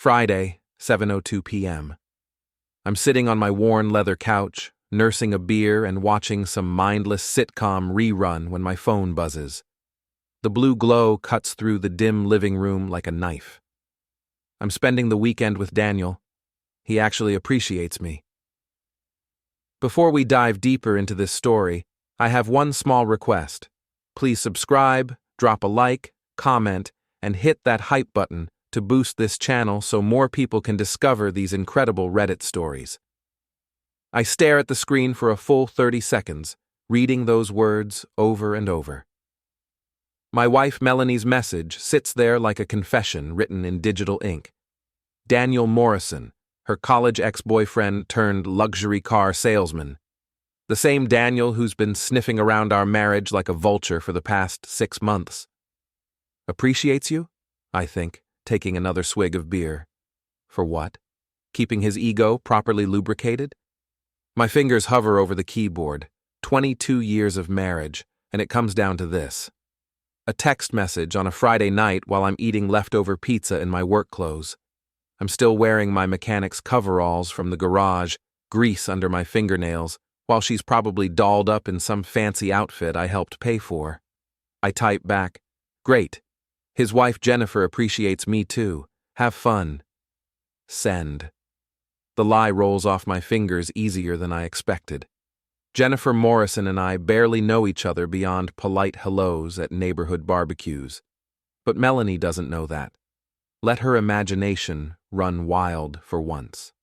Friday, 7:02 p.m. I'm sitting on my worn leather couch, nursing a beer and watching some mindless sitcom rerun when my phone buzzes. The blue glow cuts through the dim living room like a knife. I'm spending the weekend with Daniel. He actually appreciates me. Before we dive deeper into this story, I have one small request. Please subscribe, drop a like, comment, and hit that hype button to boost this channel so more people can discover these incredible Reddit stories. I stare at the screen for a full 30 seconds, reading those words over and over. My wife Melanie's message sits there like a confession written in digital ink. Daniel Morrison, her college ex-boyfriend turned luxury car salesman. The same Daniel who's been sniffing around our marriage like a vulture for the past 6 months. Appreciates you? I think, taking another swig of beer. For what? Keeping his ego properly lubricated? My fingers hover over the keyboard. 22 years of marriage, and it comes down to this. A text message on a Friday night while I'm eating leftover pizza in my work clothes. I'm still wearing my mechanic's coveralls from the garage, grease under my fingernails, while she's probably dolled up in some fancy outfit I helped pay for. I type back, "Great. His wife Jennifer appreciates me too. Have fun." Send. The lie rolls off my fingers easier than I expected. Jennifer Morrison and I barely know each other beyond polite hellos at neighborhood barbecues. But Melanie doesn't know that. Let her imagination run wild for once.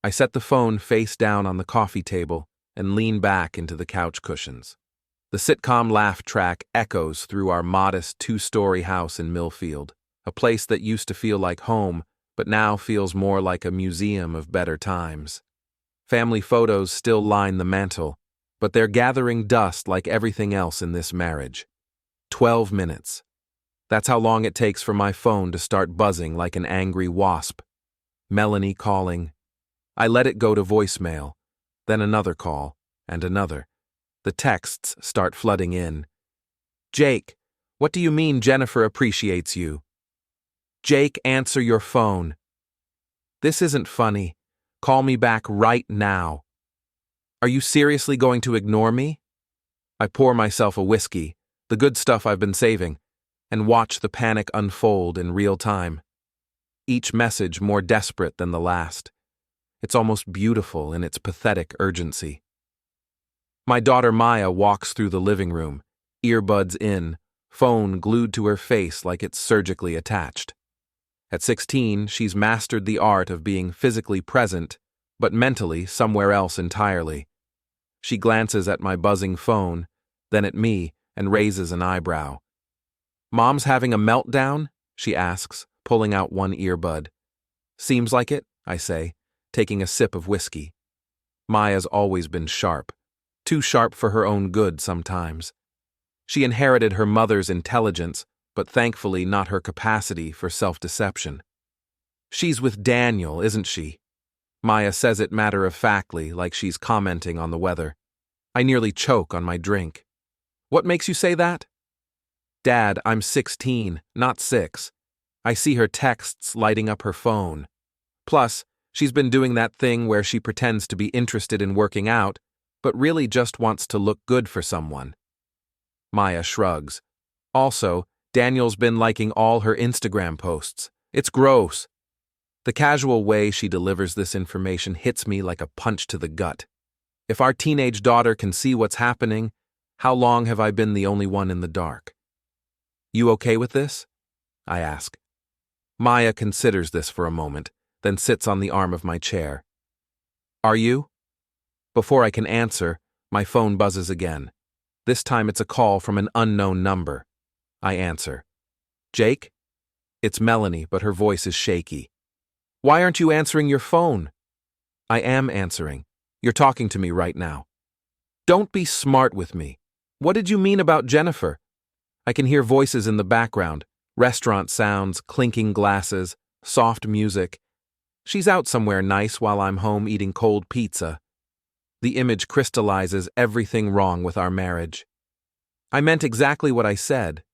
I set the phone face down on the coffee table and lean back into the couch cushions. The sitcom laugh track echoes through our modest 2-story house in Millfield, a place that used to feel like home, but now feels more like a museum of better times. Family photos still line the mantel, but they're gathering dust like everything else in this marriage. 12 minutes. That's how long it takes for my phone to start buzzing like an angry wasp. Melanie calling. I let it go to voicemail, then another call, and another. The texts start flooding in. "Jake, what do you mean Jennifer appreciates you?" "Jake, answer your phone." "This isn't funny. Call me back right now." "Are you seriously going to ignore me?" I pour myself a whiskey, the good stuff I've been saving, and watch the panic unfold in real time. Each message more desperate than the last. It's almost beautiful in its pathetic urgency. My daughter Maya walks through the living room, earbuds in, phone glued to her face like it's surgically attached. At 16, she's mastered the art of being physically present, but mentally somewhere else entirely. She glances at my buzzing phone, then at me, and raises an eyebrow. "Mom's having a meltdown?" she asks, pulling out one earbud. "Seems like it," I say, taking a sip of whiskey. Maya's always been sharp. Too sharp for her own good sometimes. She inherited her mother's intelligence, but thankfully not her capacity for self-deception. "She's with Daniel, isn't she?" Maya says it matter-of-factly, like she's commenting on the weather. I nearly choke on my drink. "What makes you say that?" "Dad, I'm 16, not 6. I see her texts lighting up her phone. Plus, she's been doing that thing where she pretends to be interested in working out, but really just wants to look good for someone." Maya shrugs. "Also, Daniel's been liking all her Instagram posts. It's gross." The casual way she delivers this information hits me like a punch to the gut. If our teenage daughter can see what's happening, how long have I been the only one in the dark? "You okay with this?" I ask. Maya considers this for a moment, then sits on the arm of my chair. "Are you?" Before I can answer, my phone buzzes again. This time it's a call from an unknown number. I answer. "Jake?" It's Melanie, but her voice is shaky. "Why aren't you answering your phone?" "I am answering. You're talking to me right now." "Don't be smart with me. What did you mean about Jennifer?" I can hear voices in the background, restaurant sounds, clinking glasses, soft music. She's out somewhere nice while I'm home eating cold pizza. The image crystallizes everything wrong with our marriage. I meant exactly what I said.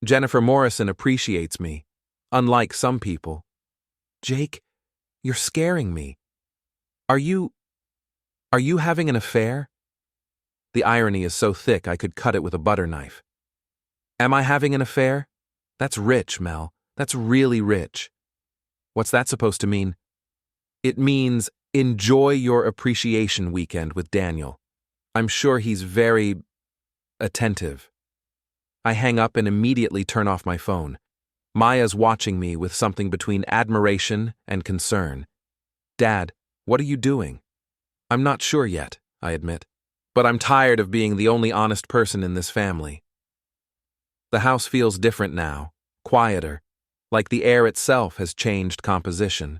Jennifer Morrison appreciates me, unlike some people. Jake, you're scaring me. Are you having an affair? The irony is so thick I could cut it with a butter knife. Am I having an affair? That's rich, Mel. That's really rich. What's that supposed to mean? It means enjoy your appreciation weekend with Daniel. I'm sure he's very attentive. I hang up and immediately turn off my phone. Maya's watching me with something between admiration and concern. Dad, what are you doing? I'm not sure yet, I admit. But I'm tired of being the only honest person in this family. The house feels different now, quieter, like the air itself has changed composition.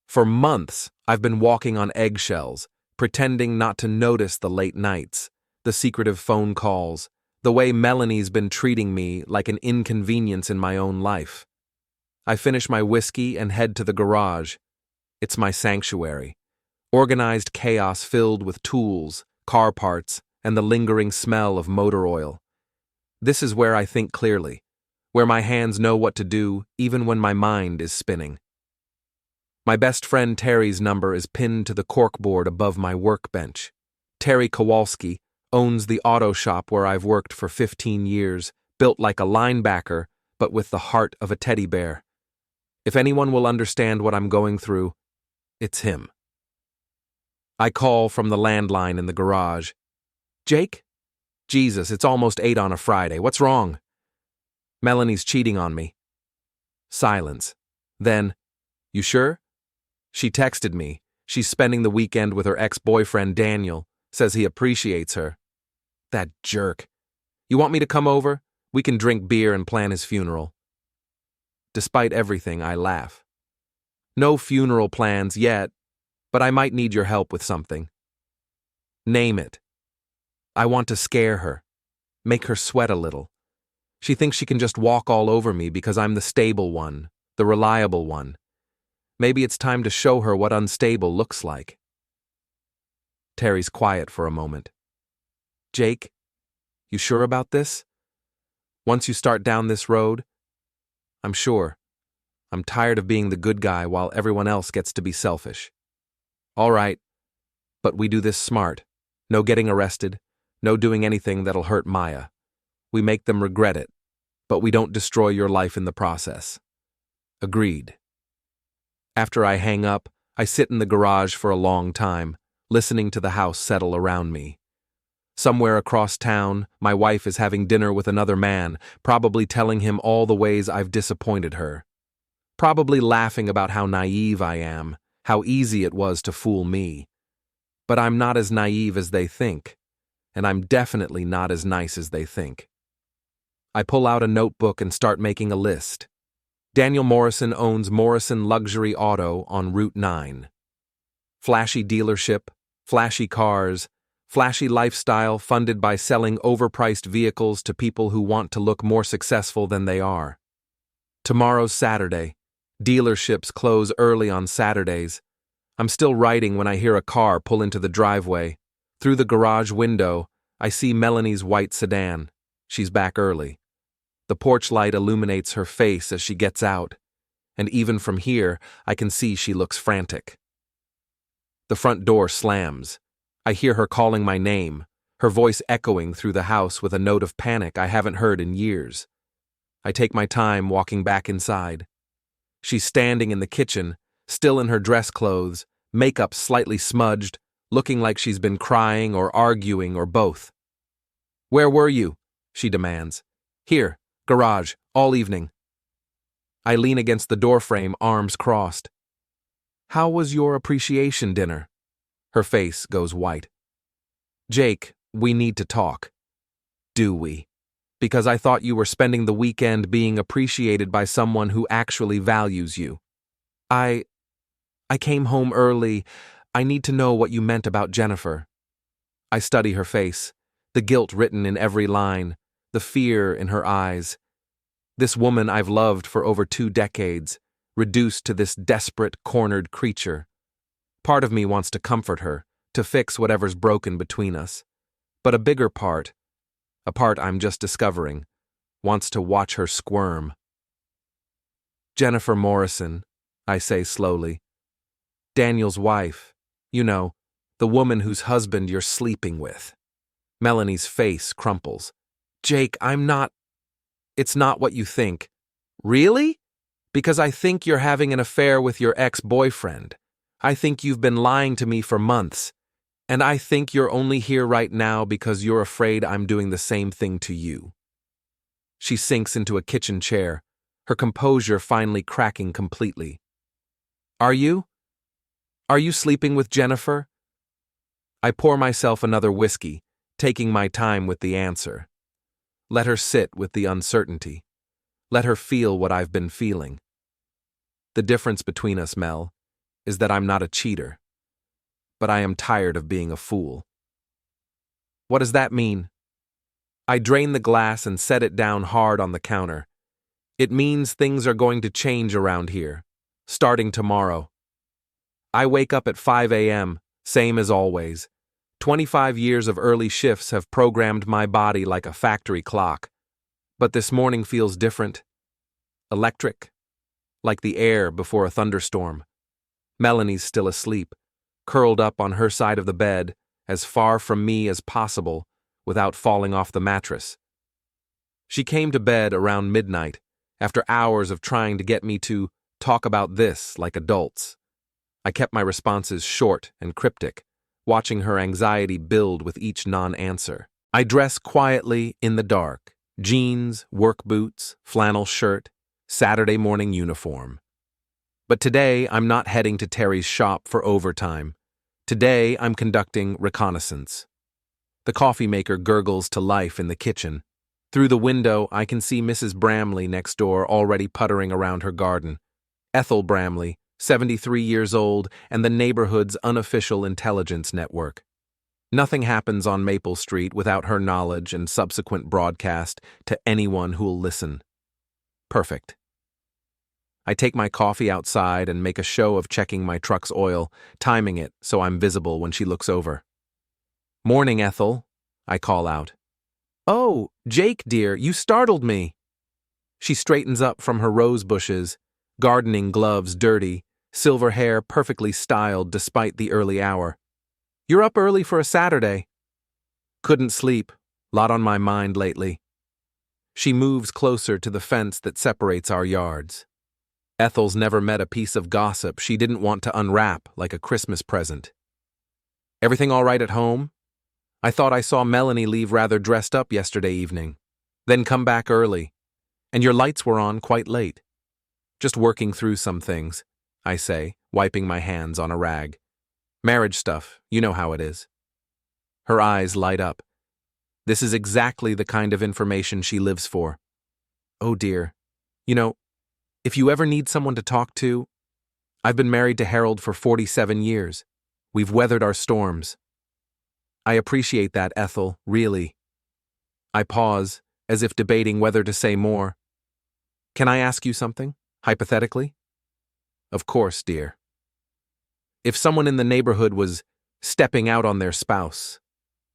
For months, I've been walking on eggshells, pretending not to notice the late nights, the secretive phone calls, the way Melanie's been treating me like an inconvenience in my own life. I finish my whiskey and head to the garage. It's my sanctuary. Organized chaos filled with tools, car parts, and the lingering smell of motor oil. This is where I think clearly, where my hands know what to do even when my mind is spinning. My best friend Terry's number is pinned to the corkboard above my workbench. Terry Kowalski owns the auto shop where I've worked for 15 years, built like a linebacker, but with the heart of a teddy bear. If anyone will understand what I'm going through, it's him. I call from the landline in the garage. Jake? Jesus, it's almost 8 on a Friday. What's wrong? Melanie's cheating on me. Silence. Then, you sure? She texted me. She's spending the weekend with her ex-boyfriend Daniel. Says he appreciates her. That jerk. You want me to come over? We can drink beer and plan his funeral. Despite everything, I laugh. No funeral plans yet, but I might need your help with something. Name it. I want to scare her, make her sweat a little. She thinks she can just walk all over me because I'm the stable one, the reliable one. Maybe it's time to show her what unstable looks like. Terry's quiet for a moment. Jake, you sure about this? Once you start down this road? I'm sure. I'm tired of being the good guy while everyone else gets to be selfish. All right, but we do this smart. No getting arrested, no doing anything that'll hurt Maya. We make them regret it, but we don't destroy your life in the process. Agreed. After I hang up, I sit in the garage for a long time, listening to the house settle around me. Somewhere across town, my wife is having dinner with another man, probably telling him all the ways I've disappointed her. Probably laughing about how naive I am, how easy it was to fool me. But I'm not as naive as they think, and I'm definitely not as nice as they think. I pull out a notebook and start making a list. Daniel Morrison owns Morrison Luxury Auto on Route 9. Flashy dealership, flashy cars, flashy lifestyle funded by selling overpriced vehicles to people who want to look more successful than they are. Tomorrow's Saturday. Dealerships close early on Saturdays. I'm still writing when I hear a car pull into the driveway. Through the garage window, I see Melanie's white sedan. She's back early. The porch light illuminates her face as she gets out, and even from here, I can see she looks frantic. The front door slams. I hear her calling my name, her voice echoing through the house with a note of panic I haven't heard in years. I take my time walking back inside. She's standing in the kitchen, still in her dress clothes, makeup slightly smudged, looking like she's been crying or arguing or both. Where were you? She demands. Here, garage, all evening. I lean against the doorframe, arms crossed. How was your appreciation dinner? Her face goes white. Jake, we need to talk. Do we? Because I thought you were spending the weekend being appreciated by someone who actually values you. I came home early. I need to know what you meant about Jennifer. I study her face, the guilt written in every line, the fear in her eyes. This woman I've loved for over 2 decades, reduced to this desperate, cornered creature. Part of me wants to comfort her, to fix whatever's broken between us. But a bigger part, a part I'm just discovering, wants to watch her squirm. Jennifer Morrison, I say slowly. Daniel's wife. You know, the woman whose husband you're sleeping with. Melanie's face crumples. Jake, it's not what you think. Really? Because I think you're having an affair with your ex-boyfriend. I think you've been lying to me for months. And I think you're only here right now because you're afraid I'm doing the same thing to you. She sinks into a kitchen chair, her composure finally cracking completely. Are you? Are you sleeping with Jennifer? I pour myself another whiskey, taking my time with the answer. Let her sit with the uncertainty. Let her feel what I've been feeling. The difference between us, Mel, is that I'm not a cheater. But I am tired of being a fool. What does that mean? I drain the glass and set it down hard on the counter. It means things are going to change around here, starting tomorrow. I wake up at 5 a.m., same as always. 25 years of early shifts have programmed my body like a factory clock. But this morning feels different. Electric. Like the air before a thunderstorm. Melanie's still asleep, curled up on her side of the bed, as far from me as possible, without falling off the mattress. She came to bed around midnight, after hours of trying to get me to talk about this like adults. I kept my responses short and cryptic, watching her anxiety build with each non-answer. I dress quietly in the dark, jeans, work boots, flannel shirt, Saturday morning uniform. But today I'm not heading to Terry's shop for overtime. Today I'm conducting reconnaissance. The coffee maker gurgles to life in the kitchen. Through the window I can see Mrs. Bramley next door already puttering around her garden. Ethel Bramley, 73 years old, and the neighborhood's unofficial intelligence network. Nothing happens on Maple Street without her knowledge and subsequent broadcast to anyone who'll listen. Perfect. I take my coffee outside and make a show of checking my truck's oil, timing it so I'm visible when she looks over. Morning, Ethel, I call out. Oh, Jake, dear, you startled me. She straightens up from her rose bushes, gardening gloves dirty, silver hair perfectly styled despite the early hour. You're up early for a Saturday. Couldn't sleep, lot on my mind lately. She moves closer to the fence that separates our yards. Ethel's never met a piece of gossip she didn't want to unwrap like a Christmas present. Everything all right at home? I thought I saw Melanie leave rather dressed up yesterday evening, then come back early, and your lights were on quite late. Just working through some things, I say, wiping my hands on a rag. Marriage stuff, you know how it is. Her eyes light up. This is exactly the kind of information she lives for. Oh dear. You know, if you ever need someone to talk to, I've been married to Harold for 47 years. We've weathered our storms. I appreciate that, Ethel, really. I pause, as if debating whether to say more. Can I ask you something, hypothetically? Of course, dear. If someone in the neighborhood was stepping out on their spouse,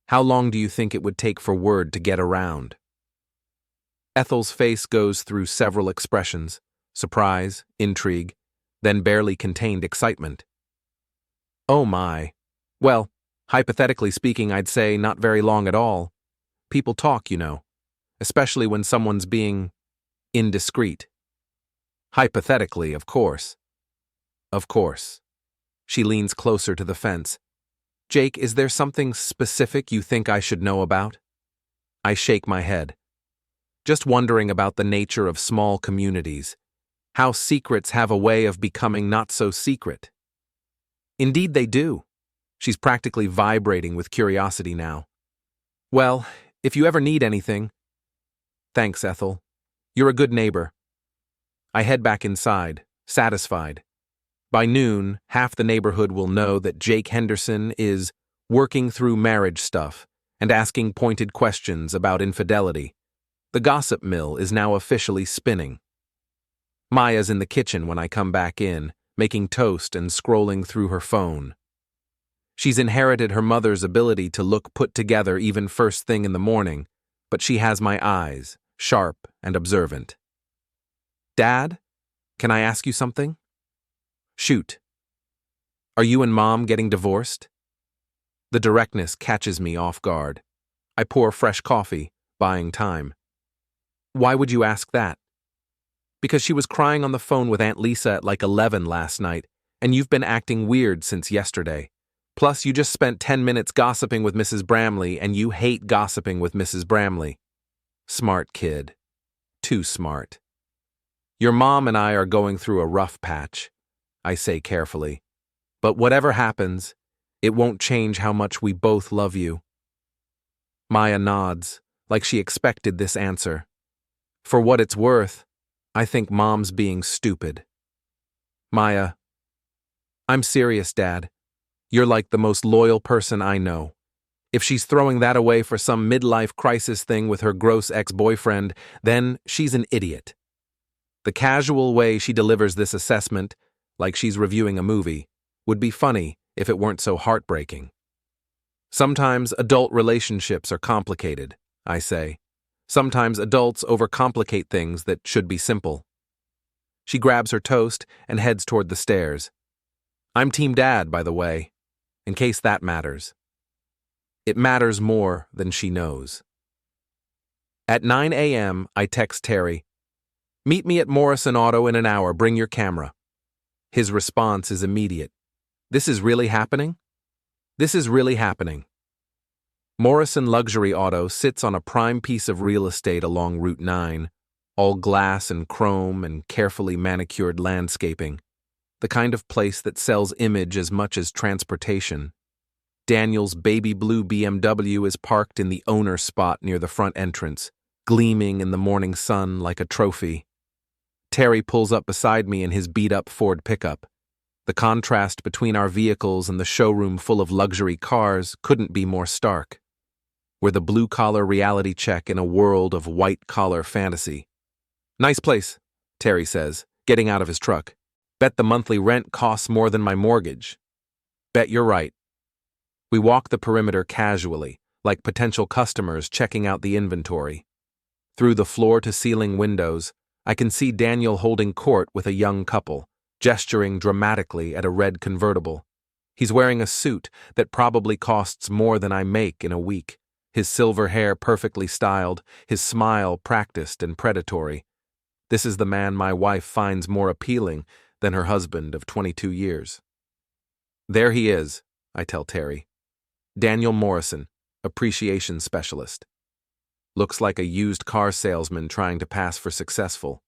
how long do you think it would take for word to get around? Ethel's face goes through several expressions. Surprise, intrigue, then barely contained excitement. Oh my. Well, hypothetically speaking, I'd say not very long at all. People talk, you know, especially when someone's being indiscreet. Hypothetically, of course. Of course. She leans closer to the fence. Jake, is there something specific you think I should know about? I shake my head. Just wondering about the nature of small communities. How secrets have a way of becoming not so secret. Indeed they do. She's practically vibrating with curiosity now. Well, if you ever need anything. Thanks, Ethel. You're a good neighbor. I head back inside, satisfied. By noon, half the neighborhood will know that Jake Henderson is working through marriage stuff and asking pointed questions about infidelity. The gossip mill is now officially spinning. Maya's in the kitchen when I come back in, making toast and scrolling through her phone. She's inherited her mother's ability to look put together even first thing in the morning, but she has my eyes, sharp and observant. Dad, can I ask you something? Shoot. Are you and Mom getting divorced? The directness catches me off guard. I pour fresh coffee, buying time. Why would you ask that? Because she was crying on the phone with Aunt Lisa at like 11 last night, and you've been acting weird since yesterday. Plus, you just spent 10 minutes gossiping with Mrs. Bramley, and you hate gossiping with Mrs. Bramley. Smart kid. Too smart. Your mom and I are going through a rough patch, I say carefully. But whatever happens, it won't change how much we both love you. Maya nods, like she expected this answer. For what it's worth, I think Mom's being stupid. Maya, I'm serious, Dad. You're like the most loyal person I know. If she's throwing that away for some midlife crisis thing with her gross ex-boyfriend, then she's an idiot. The casual way she delivers this assessment, like she's reviewing a movie, would be funny if it weren't so heartbreaking. Sometimes adult relationships are complicated, I say. Sometimes adults overcomplicate things that should be simple. She grabs her toast and heads toward the stairs. I'm Team Dad, by the way, in case that matters. It matters more than she knows. At 9 a.m., I text Terry, "Meet me at Morrison Auto in an hour, bring your camera." His response is immediate. This is really happening? This is really happening. Morrison Luxury Auto sits on a prime piece of real estate along Route 9, all glass and chrome and carefully manicured landscaping, the kind of place that sells image as much as transportation. Daniel's baby blue BMW is parked in the owner spot near the front entrance, gleaming in the morning sun like a trophy. Terry pulls up beside me in his beat-up Ford pickup. The contrast between our vehicles and the showroom full of luxury cars couldn't be more stark. We're the blue-collar reality check in a world of white-collar fantasy. Nice place, Terry says, getting out of his truck. Bet the monthly rent costs more than my mortgage. Bet you're right. We walk the perimeter casually, like potential customers checking out the inventory. Through the floor-to-ceiling windows, I can see Daniel holding court with a young couple, gesturing dramatically at a red convertible. He's wearing a suit that probably costs more than I make in a week, his silver hair perfectly styled, his smile practiced and predatory. This is the man my wife finds more appealing than her husband of 22 years. There he is, I tell Terry. Daniel Morrison, appreciation specialist. Looks like a used car salesman trying to pass for successful.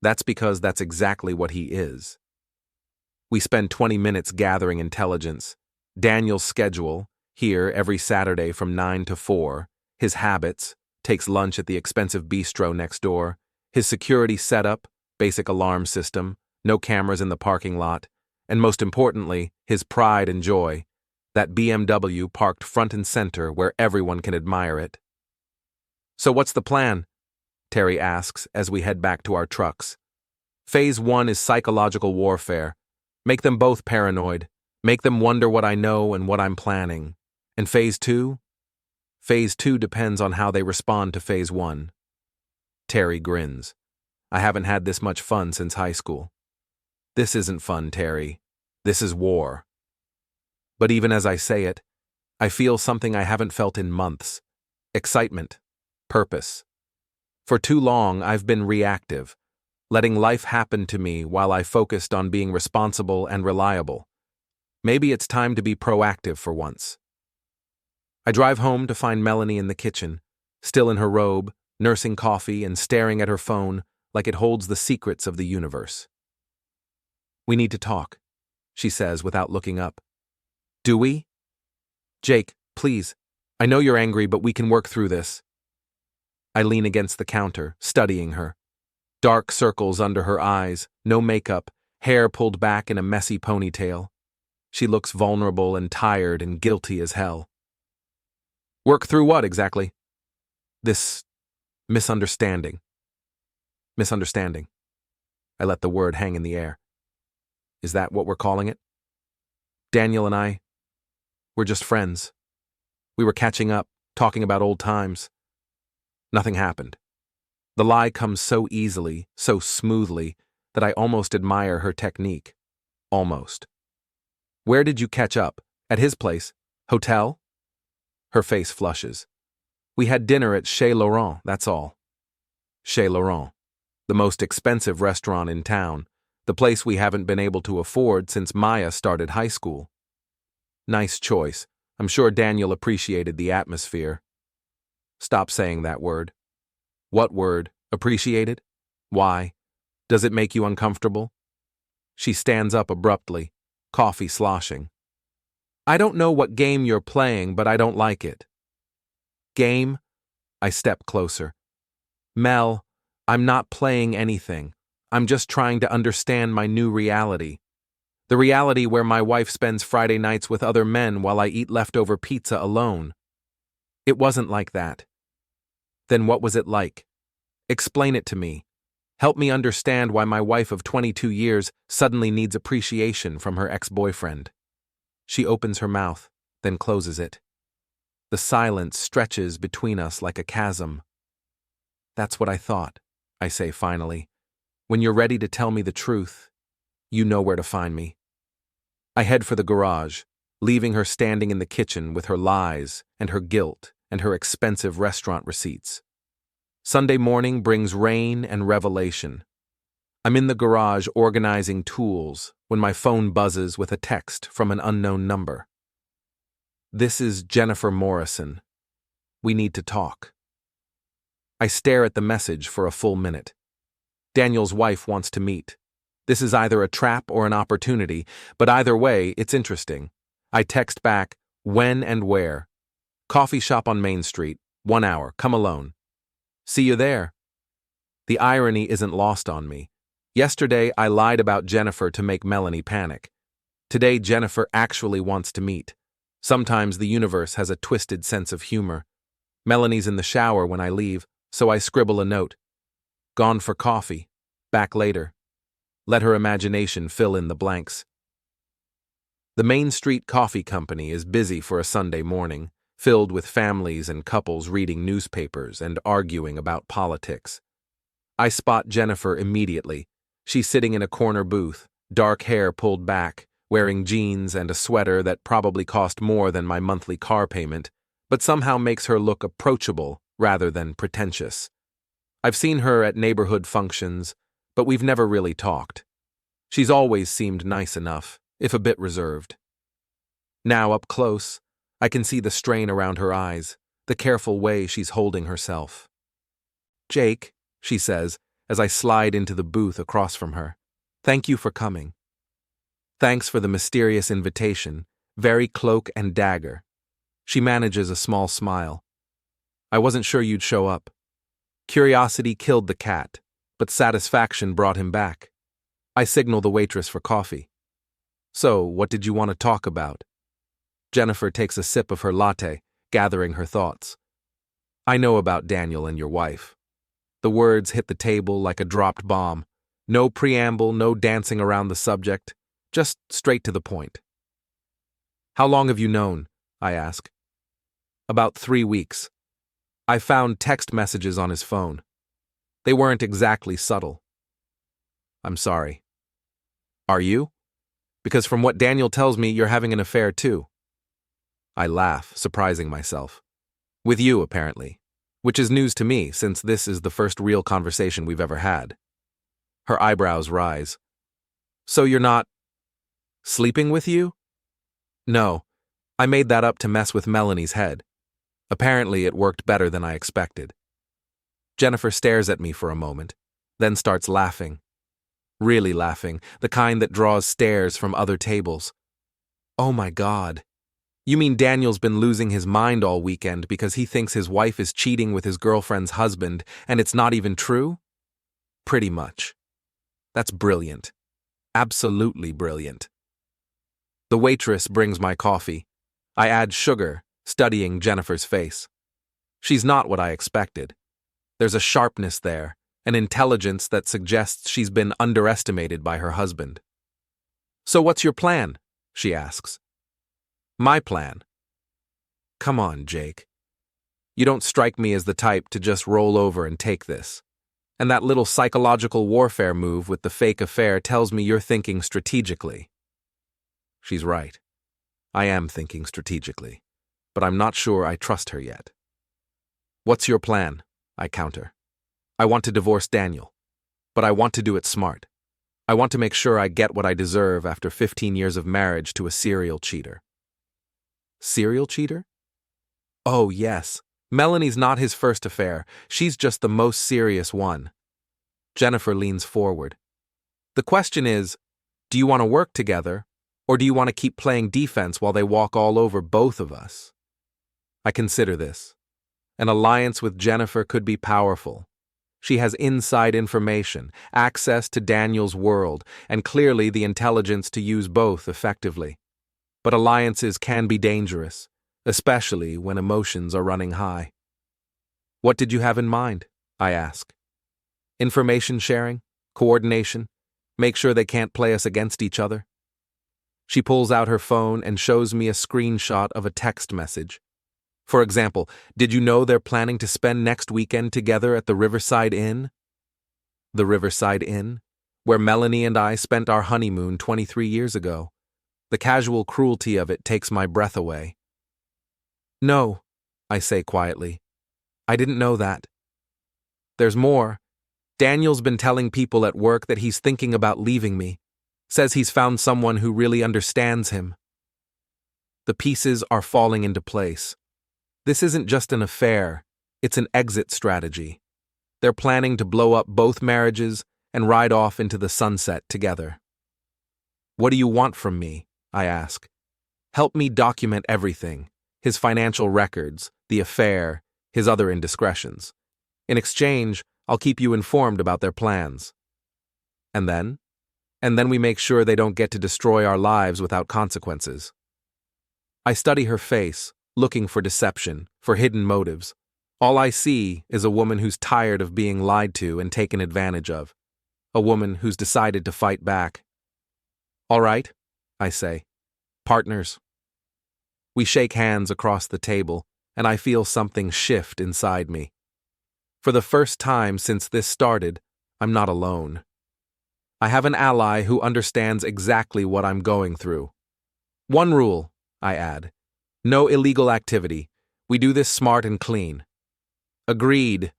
That's because that's exactly what he is. We spend 20 minutes gathering intelligence. Daniel's schedule, here every Saturday from 9 to 4, his habits, takes lunch at the expensive bistro next door, his security setup, basic alarm system, no cameras in the parking lot, and most importantly, his pride and joy, that BMW parked front and center where everyone can admire it. So what's the plan? Terry asks as we head back to our trucks. Phase 1 is psychological warfare. Make them both paranoid. Make them wonder what I know and what I'm planning. And Phase 2? Phase 2 depends on how they respond to Phase 1. Terry grins. I haven't had this much fun since high school. This isn't fun, Terry. This is war. But even as I say it, I feel something I haven't felt in months. Excitement. Purpose. For too long, I've been reactive, letting life happen to me while I focused on being responsible and reliable. Maybe it's time to be proactive for once. I drive home to find Melanie in the kitchen, still in her robe, nursing coffee and staring at her phone like it holds the secrets of the universe. We need to talk, she says without looking up. Do we? Jake, please. I know you're angry, but we can work through this. I lean against the counter, studying her. Dark circles under her eyes, no makeup, hair pulled back in a messy ponytail. She looks vulnerable and tired and guilty as hell. Work through what exactly? This misunderstanding. Misunderstanding. I let the word hang in the air. Is that what we're calling it? Daniel and I, we're just friends. We were catching up, talking about old times. Nothing happened. The lie comes so easily, so smoothly, that I almost admire her technique. Almost. Where did you catch up? At his place? Hotel? Her face flushes. We had dinner at Chez Laurent, that's all. Chez Laurent, the most expensive restaurant in town, the place we haven't been able to afford since Maya started high school. Nice choice. I'm sure Daniel appreciated the atmosphere. Stop saying that word. What word? Appreciated? Why? Does it make you uncomfortable? She stands up abruptly, coffee sloshing. I don't know what game you're playing, but I don't like it. Game? I step closer. Mel, I'm not playing anything. I'm just trying to understand my new reality. The reality where my wife spends Friday nights with other men while I eat leftover pizza alone. It wasn't like that. Then what was it like? Explain it to me. Help me understand why my wife of 22 years suddenly needs appreciation from her ex-boyfriend. She opens her mouth, then closes it. The silence stretches between us like a chasm. That's what I thought, I say finally. When you're ready to tell me the truth, you know where to find me. I head for the garage, leaving her standing in the kitchen with her lies and her guilt and her expensive restaurant receipts. Sunday morning brings rain and revelation. I'm in the garage organizing tools when my phone buzzes with a text from an unknown number. This is Jennifer Morrison. We need to talk. I stare at the message for a full minute. Daniel's wife wants to meet. This is either a trap or an opportunity, but either way, it's interesting. I text back, when and where. Coffee shop on Main Street, 1 hour, come alone. See you there. The irony isn't lost on me. Yesterday, I lied about Jennifer to make Melanie panic. Today, Jennifer actually wants to meet. Sometimes the universe has a twisted sense of humor. Melanie's in the shower when I leave, so I scribble a note. Gone for coffee. Back later. Let her imagination fill in the blanks. The Main Street Coffee Company is busy for a Sunday morning, filled with families and couples reading newspapers and arguing about politics. I spot Jennifer immediately. She's sitting in a corner booth, dark hair pulled back, wearing jeans and a sweater that probably cost more than my monthly car payment, but somehow makes her look approachable rather than pretentious. I've seen her at neighborhood functions, but we've never really talked. She's always seemed nice enough, if a bit reserved. Now, up close, I can see the strain around her eyes, the careful way she's holding herself. Jake, she says, as I slide into the booth across from her. Thank you for coming. Thanks for the mysterious invitation, very cloak and dagger. She manages a small smile. I wasn't sure you'd show up. Curiosity killed the cat, but satisfaction brought him back. I signal the waitress for coffee. So, what did you want to talk about? Jennifer takes a sip of her latte, gathering her thoughts. I know about Daniel and your wife. The words hit the table like a dropped bomb. No preamble, no dancing around the subject, just straight to the point. How long have you known? I ask. About 3 weeks. I found text messages on his phone. They weren't exactly subtle. I'm sorry. Are you? Because from what Daniel tells me, you're having an affair too. I laugh, surprising myself. With you, apparently. Which is news to me, since this is the first real conversation we've ever had. Her eyebrows rise. So you're not sleeping with you? No. I made that up to mess with Melanie's head. Apparently, it worked better than I expected. Jennifer stares at me for a moment, then starts laughing. Really laughing, the kind that draws stares from other tables. Oh my God. You mean Daniel's been losing his mind all weekend because he thinks his wife is cheating with his girlfriend's husband and it's not even true? Pretty much. That's brilliant. Absolutely brilliant. The waitress brings my coffee. I add sugar, studying Jennifer's face. She's not what I expected. There's a sharpness there, an intelligence that suggests she's been underestimated by her husband. So what's your plan? She asks. My plan? Come on, Jake. You don't strike me as the type to just roll over and take this. And that little psychological warfare move with the fake affair tells me you're thinking strategically. She's right. I am thinking strategically, but I'm not sure I trust her yet. What's your plan? I counter. I want to divorce Daniel, but I want to do it smart. I want to make sure I get what I deserve after 15 years of marriage to a serial cheater. Serial cheater? Oh, yes. Melanie's not his first affair. She's just the most serious one. Jennifer leans forward. The question is, do you want to work together, or do you want to keep playing defense while they walk all over both of us? I consider this. An alliance with Jennifer could be powerful. She has inside information, access to Daniel's world, and clearly the intelligence to use both effectively. But alliances can be dangerous, especially when emotions are running high. What did you have in mind? I ask. Information sharing? Coordination? Make sure they can't play us against each other? She pulls out her phone and shows me a screenshot of a text message. For example, did you know they're planning to spend next weekend together at the Riverside Inn? The Riverside Inn, where Melanie and I spent our honeymoon 23 years ago. The casual cruelty of it takes my breath away. No, I say quietly. I didn't know that. There's more. Daniel's been telling people at work that he's thinking about leaving me. Says he's found someone who really understands him. The pieces are falling into place. This isn't just an affair, it's an exit strategy. They're planning to blow up both marriages and ride off into the sunset together. What do you want from me? I ask. Help me document everything, his financial records, the affair, his other indiscretions. In exchange, I'll keep you informed about their plans. And then? And then we make sure they don't get to destroy our lives without consequences. I study her face, looking for deception, for hidden motives. All I see is a woman who's tired of being lied to and taken advantage of. A woman who's decided to fight back. All right, I say. Partners. We shake hands across the table, and I feel something shift inside me. For the first time since this started, I'm not alone. I have an ally who understands exactly what I'm going through. One rule, I add. No illegal activity. We do this smart and clean. Agreed.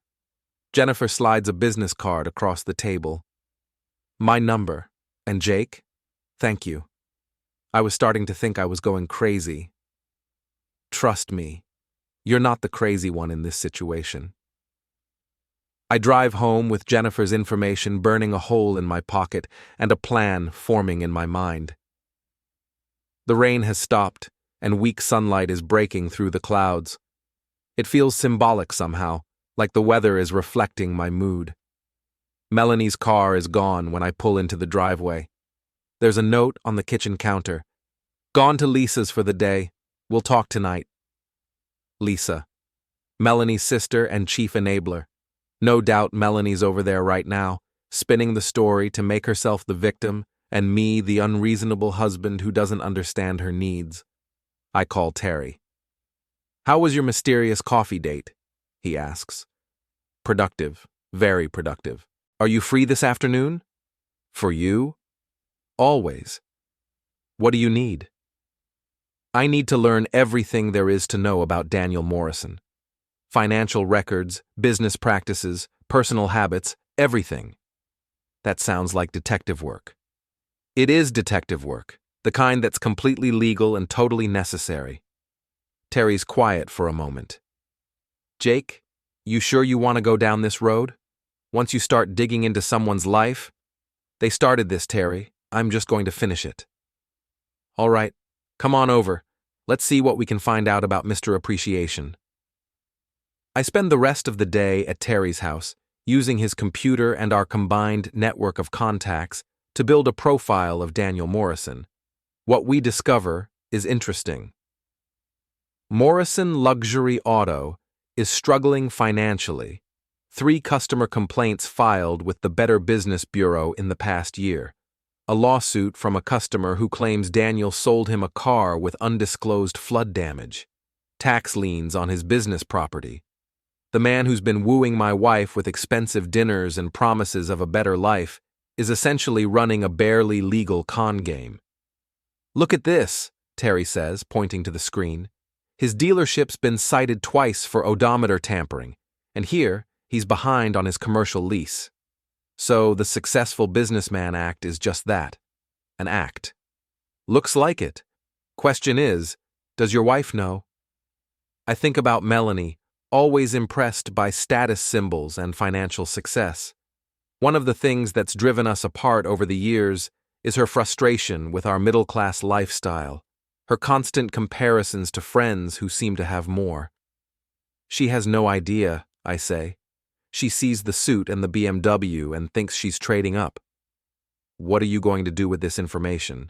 Jennifer slides a business card across the table. My number. And Jake? Thank you. I was starting to think I was going crazy. Trust me, you're not the crazy one in this situation. I drive home with Jennifer's information burning a hole in my pocket and a plan forming in my mind. The rain has stopped, and weak sunlight is breaking through the clouds. It feels symbolic somehow, like the weather is reflecting my mood. Melanie's car is gone when I pull into the driveway. There's a note on the kitchen counter. Gone to Lisa's for the day. We'll talk tonight. Lisa. Melanie's sister and chief enabler. No doubt Melanie's over there right now, spinning the story to make herself the victim and me the unreasonable husband who doesn't understand her needs. I call Terry. How was your mysterious coffee date? He asks. Productive, very productive. Are you free this afternoon? For you? Always. What do you need? I need to learn everything there is to know about Daniel Morrison. Financial records, business practices, personal habits, everything. That sounds like detective work. It is detective work, the kind that's completely legal and totally necessary. Terry's quiet for a moment. Jake, you sure you want to go down this road? Once you start digging into someone's life? They started this, Terry. I'm just going to finish it. All right, come on over. Let's see what we can find out about Mr. Appreciation. I spend the rest of the day at Terry's house, using his computer and our combined network of contacts to build a profile of Daniel Morrison. What we discover is interesting. Morrison Luxury Auto is struggling financially. 3 customer complaints filed with the Better Business Bureau in the past year. A lawsuit from a customer who claims Daniel sold him a car with undisclosed flood damage. Tax liens on his business property. The man who's been wooing my wife with expensive dinners and promises of a better life is essentially running a barely legal con game. Look at this, Terry says, pointing to the screen. His dealership's been cited twice for odometer tampering, and here, he's behind on his commercial lease. So the successful businessman act is just that, an act. Looks like it. Question is, does your wife know? I think about Melanie, always impressed by status symbols and financial success. One of the things that's driven us apart over the years is her frustration with our middle-class lifestyle, her constant comparisons to friends who seem to have more. She has no idea, I say. She sees the suit and the BMW and thinks she's trading up. What are you going to do with this information?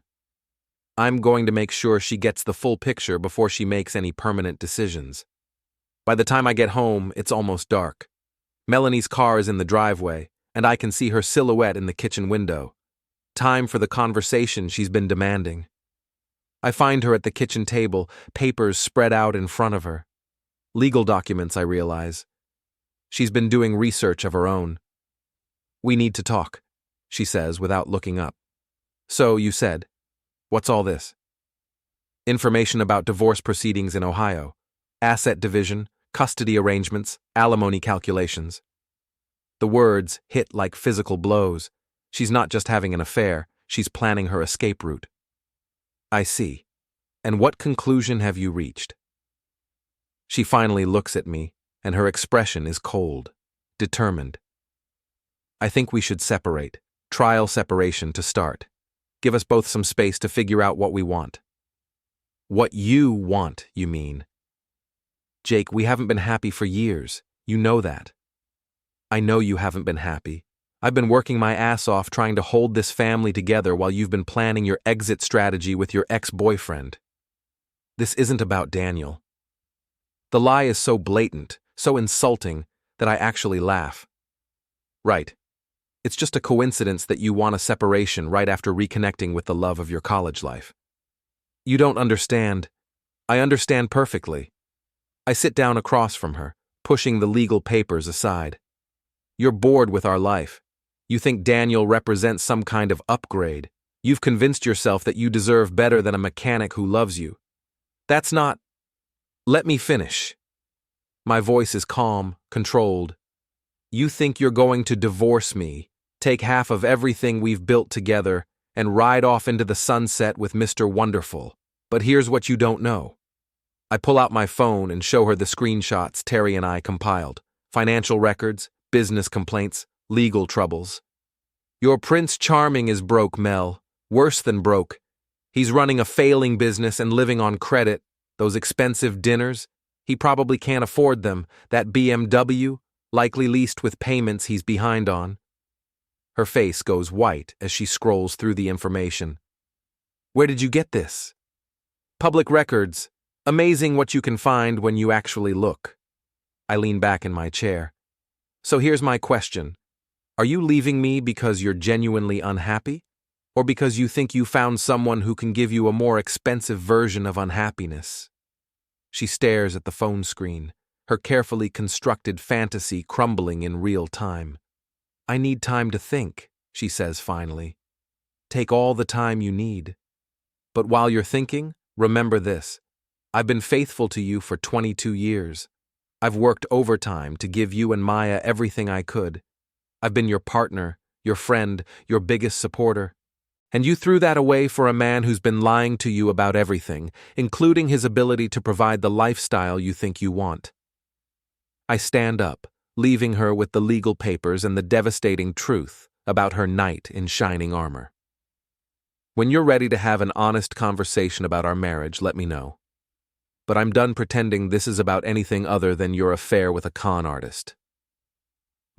I'm going to make sure she gets the full picture before she makes any permanent decisions. By the time I get home, it's almost dark. Melanie's car is in the driveway, and I can see her silhouette in the kitchen window. Time for the conversation she's been demanding. I find her at the kitchen table, papers spread out in front of her. Legal documents, I realize. She's been doing research of her own. We need to talk, she says without looking up. So, you said, what's all this? Information about divorce proceedings in Ohio, asset division, custody arrangements, alimony calculations. The words hit like physical blows. She's not just having an affair, she's planning her escape route. I see. And what conclusion have you reached? She finally looks at me, and her expression is cold, determined. I think we should separate. Trial separation to start. Give us both some space to figure out what we want. What you want, you mean. Jake, we haven't been happy for years. You know that. I know you haven't been happy. I've been working my ass off trying to hold this family together while you've been planning your exit strategy with your ex-boyfriend. This isn't about Daniel. The lie is so blatant, so insulting, that I actually laugh. Right. It's just a coincidence that you want a separation right after reconnecting with the love of your college life. You don't understand. I understand perfectly. I sit down across from her, pushing the legal papers aside. You're bored with our life. You think Daniel represents some kind of upgrade. You've convinced yourself that you deserve better than a mechanic who loves you. That's not... Let me finish. My voice is calm, controlled. You think you're going to divorce me, take half of everything we've built together, and ride off into the sunset with Mr. Wonderful. But here's what you don't know. I pull out my phone and show her the screenshots Terry and I compiled. Financial records, business complaints, legal troubles. Your Prince Charming is broke, Mel. Worse than broke. He's running a failing business and living on credit. Those expensive dinners, he probably can't afford them. That BMW, likely leased with payments he's behind on. Her face goes white as she scrolls through the information. Where did you get this? Public records. Amazing what you can find when you actually look. I lean back in my chair. So here's my question. Are you leaving me because you're genuinely unhappy? Or because you think you found someone who can give you a more expensive version of unhappiness? She stares at the phone screen, her carefully constructed fantasy crumbling in real time. I need time to think, she says finally. Take all the time you need. But while you're thinking, remember this. I've been faithful to you for 22 years. I've worked overtime to give you and Maya everything I could. I've been your partner, your friend, your biggest supporter. And you threw that away for a man who's been lying to you about everything, including his ability to provide the lifestyle you think you want. I stand up, leaving her with the legal papers and the devastating truth about her knight in shining armor. When you're ready to have an honest conversation about our marriage, let me know. But I'm done pretending this is about anything other than your affair with a con artist.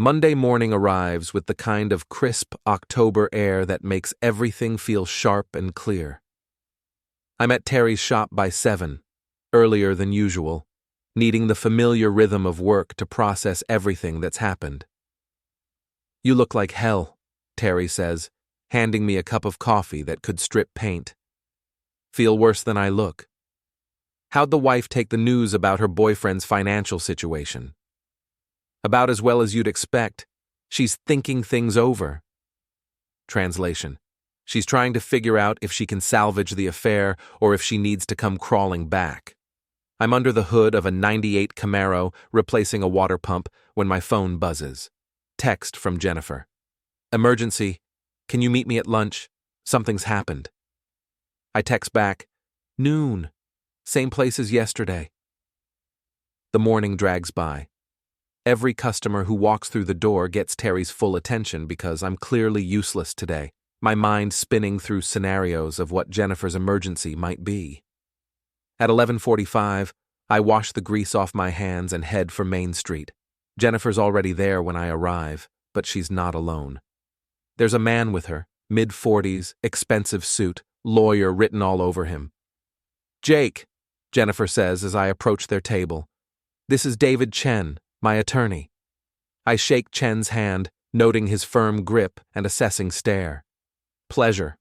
Monday morning arrives with the kind of crisp October air that makes everything feel sharp and clear. I'm at Terry's shop by 7, earlier than usual, needing the familiar rhythm of work to process everything that's happened. You look like hell, Terry says, handing me a cup of coffee that could strip paint. Feel worse than I look. How'd the wife take the news about her boyfriend's financial situation? About as well as you'd expect. She's thinking things over. Translation. She's trying to figure out if she can salvage the affair or if she needs to come crawling back. I'm under the hood of a '98 Camaro replacing a water pump when my phone buzzes. Text from Jennifer. Emergency. Can you meet me at lunch? Something's happened. I text back. Noon. Same place as yesterday. The morning drags by. Every customer who walks through the door gets Terry's full attention because I'm clearly useless today, my mind spinning through scenarios of what Jennifer's emergency might be. At 11:45, I wash the grease off my hands and head for Main Street. Jennifer's already there when I arrive, but she's not alone. There's a man with her, mid-40s, expensive suit, lawyer written all over him. Jake, Jennifer says as I approach their table. This is David Chen, my attorney. I shake Chen's hand, noting his firm grip and assessing stare. Pleasure.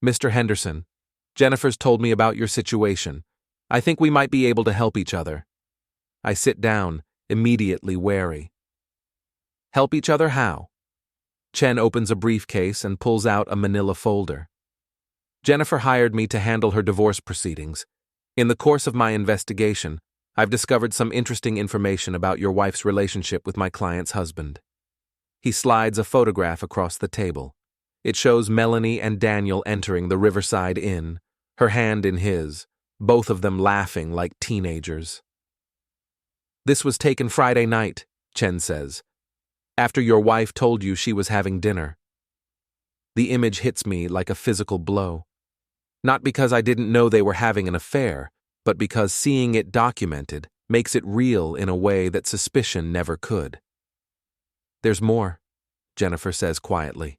Mr. Henderson, Jennifer's told me about your situation. I think we might be able to help each other. I sit down, immediately wary. Help each other how? Chen opens a briefcase and pulls out a manila folder. Jennifer hired me to handle her divorce proceedings. In the course of my investigation, I've discovered some interesting information about your wife's relationship with my client's husband. He slides a photograph across the table. It shows Melanie and Daniel entering the Riverside Inn, her hand in his, both of them laughing like teenagers. This was taken Friday night, Chen says, after your wife told you she was having dinner. The image hits me like a physical blow. Not because I didn't know they were having an affair, but because seeing it documented makes it real in a way that suspicion never could. There's more, Jennifer says quietly.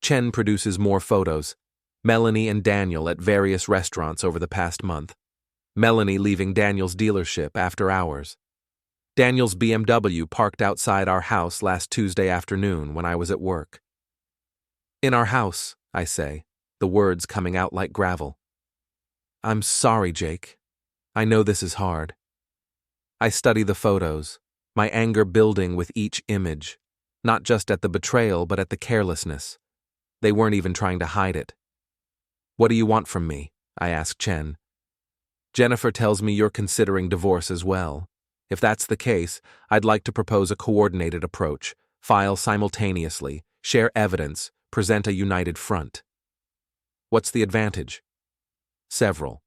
Chen produces more photos. Melanie and Daniel at various restaurants over the past month. Melanie leaving Daniel's dealership after hours. Daniel's BMW parked outside our house last Tuesday afternoon when I was at work. In our house, I say, the words coming out like gravel. I'm sorry, Jake. I know this is hard. I study the photos, my anger building with each image, not just at the betrayal but at the carelessness. They weren't even trying to hide it. What do you want from me? I ask Chen. Jennifer tells me you're considering divorce as well. If that's the case, I'd like to propose a coordinated approach, file simultaneously, share evidence, present a united front. What's the advantage? Several.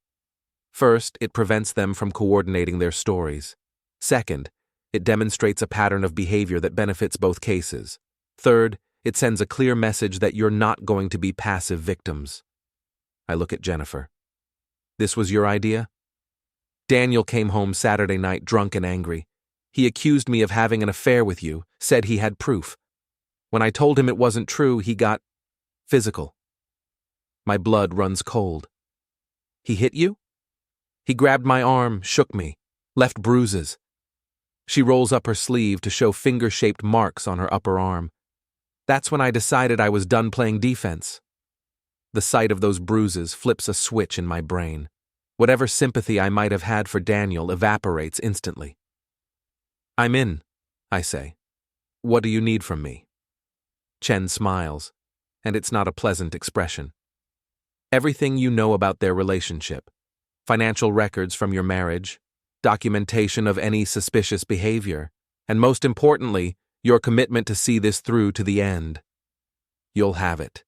First, it prevents them from coordinating their stories. Second, it demonstrates a pattern of behavior that benefits both cases. Third, it sends a clear message that you're not going to be passive victims. I look at Jennifer. This was your idea? Daniel came home Saturday night drunk and angry. He accused me of having an affair with you, said he had proof. When I told him it wasn't true, he got physical. My blood runs cold. He hit you? He grabbed my arm, shook me, left bruises. She rolls up her sleeve to show finger-shaped marks on her upper arm. That's when I decided I was done playing defense. The sight of those bruises flips a switch in my brain. Whatever sympathy I might have had for Daniel evaporates instantly. I'm in, I say. What do you need from me? Chen smiles, and it's not a pleasant expression. Everything you know about their relationship, financial records from your marriage, documentation of any suspicious behavior, and most importantly, your commitment to see this through to the end. You'll have it.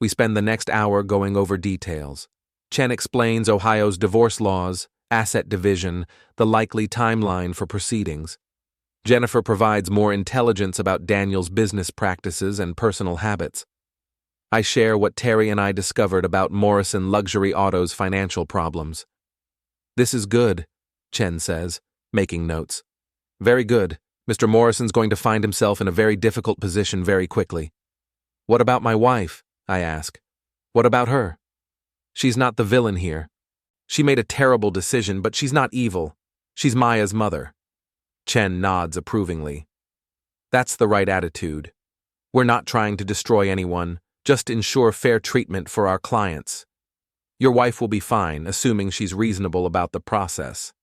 We spend the next hour going over details. Chen explains Ohio's divorce laws, asset division, the likely timeline for proceedings. Jennifer provides more intelligence about Daniel's business practices and personal habits. I share what Terry and I discovered about Morrison Luxury Auto's financial problems. This is good, Chen says, making notes. Very good. Mr. Morrison's going to find himself in a very difficult position very quickly. What about my wife? I ask. What about her? She's not the villain here. She made a terrible decision, but she's not evil. She's Maya's mother. Chen nods approvingly. That's the right attitude. We're not trying to destroy anyone, just ensure fair treatment for our clients. Your wife will be fine, assuming she's reasonable about the process.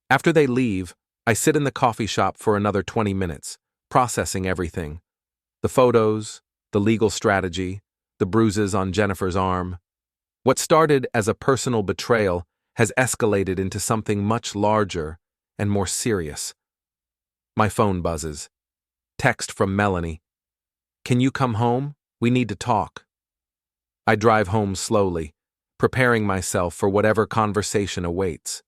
After they leave, I sit in the coffee shop for another 20 minutes, processing everything. The photos, the legal strategy, the bruises on Jennifer's arm. What started as a personal betrayal has escalated into something much larger and more serious. My phone buzzes. Text from Melanie. "Can you come home? We need to talk." I drive home slowly, preparing myself for whatever conversation awaits.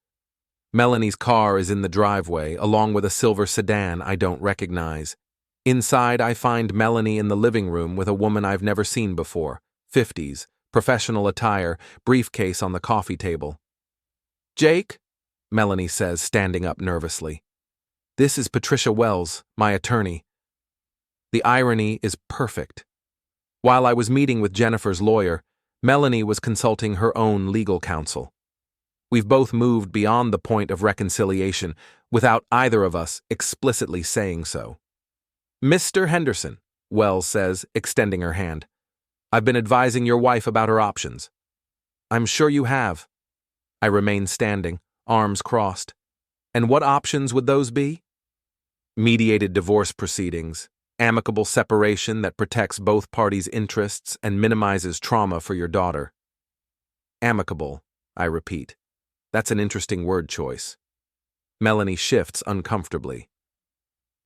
Melanie's car is in the driveway, along with a silver sedan I don't recognize. Inside, I find Melanie in the living room with a woman I've never seen before, 50s, professional attire, briefcase on the coffee table. "Jake?" Melanie says, standing up nervously. "This is Patricia Wells, my attorney." The irony is perfect. While I was meeting with Jennifer's lawyer, Melanie was consulting her own legal counsel. We've both moved beyond the point of reconciliation without either of us explicitly saying so. "Mr. Henderson," Wells says, extending her hand, "I've been advising your wife about her options." "I'm sure you have." I remain standing, arms crossed. "And what options would those be?" "Mediated divorce proceedings, amicable separation that protects both parties' interests and minimizes trauma for your daughter." Amicable, I repeat. That's an interesting word choice. Melanie shifts uncomfortably.